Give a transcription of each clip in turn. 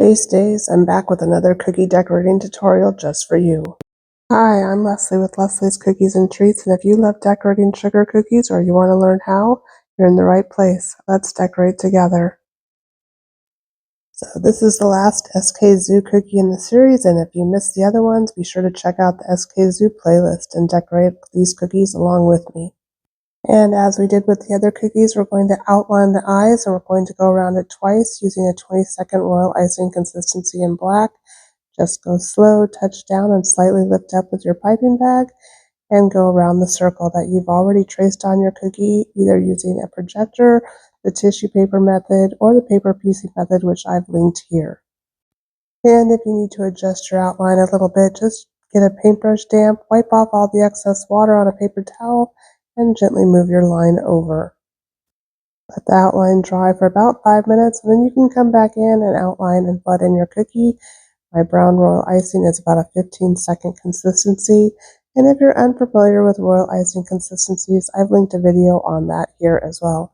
Space Days, I'm back with another cookie decorating tutorial just for you. Hi, I'm Leslie with Leslie's Cookies and Treats, and if you love decorating sugar cookies or you want to learn how, you're in the right place. Let's decorate together. So this is the last SKZOO cookie in the series, and if you missed the other ones, be sure to check out the SKZOO playlist and decorate these cookies along with me. And as we did with the other cookies, we're going to outline the eyes, and we're going to go around it twice using a 20-second royal icing consistency in black. Just go slow, touch down, and slightly lift up with your piping bag, and go around the circle that you've already traced on your cookie, either using a projector, the tissue paper method, or the paper piecing method, which I've linked here. And if you need to adjust your outline a little bit, just get a paintbrush damp, wipe off all the excess water on a paper towel, and gently move your line over. Let the outline dry for about 5 minutes, and then you can come back in and outline and flood in your cookie. My brown royal icing is about a 15-second consistency, and if you're unfamiliar with royal icing consistencies, I've linked a video on that here as well.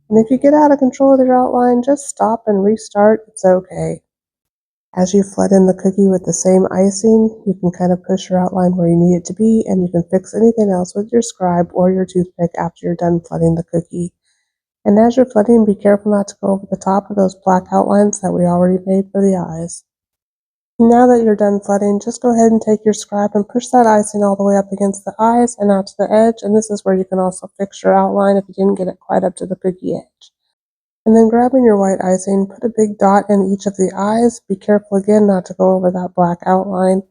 And if you get out of control with your outline, just stop and restart. It's okay. As you flood in the cookie with the same icing, you can kind of push your outline where you need it to be, and you can fix anything else with your scribe or your toothpick after you're done flooding the cookie. And as you're flooding, be careful not to go over the top of those black outlines that we already made for the eyes. Now that you're done flooding, just go ahead and take your scribe and push that icing all the way up against the eyes and out to the edge, and this is where you can also fix your outline if you didn't get it quite up to the cookie edge. And then grabbing your white icing, put a big dot in each of the eyes. Be careful again not to go over that black outline.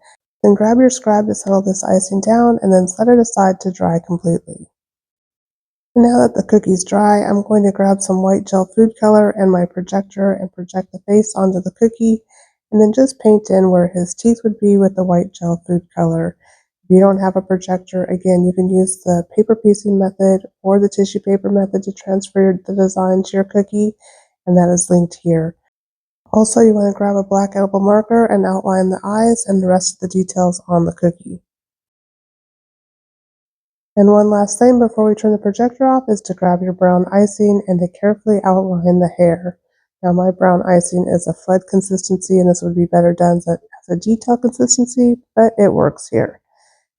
Then grab your scribe to settle this icing down and then set it aside to dry completely. And now that the cookie's dry, I'm going to grab some white gel food color and my projector and project the face onto the cookie, and then just paint in where his teeth would be with the white gel food color. If you don't have a projector, again, you can use the paper piecing method or the tissue paper method to transfer the design to your cookie, and that is linked here. Also, you want to grab a black elbow marker and outline the eyes and the rest of the details on the cookie. And one last thing before we turn the projector off is to grab your brown icing and to carefully outline the hair. Now my brown icing is a flood consistency, and this would be better done as a detail consistency, but it works here.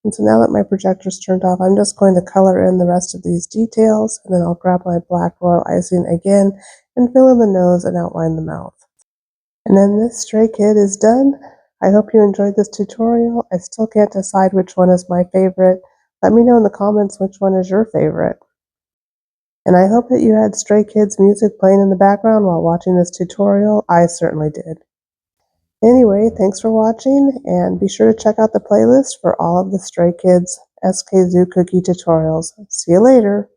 And so now that my projector's turned off, I'm just going to color in the rest of these details, and then I'll grab my black royal icing again and fill in the nose and outline the mouth. And then this stray kid is done. I hope you enjoyed this tutorial. I still can't decide which one is my favorite. Let me know in the comments which one is your favorite. And I hope that you had Stray Kids music playing in the background while watching this tutorial. I certainly did. Anyway, thanks for watching, and be sure to check out the playlist for all of the Stray Kids SKZOO cookie tutorials. See you later.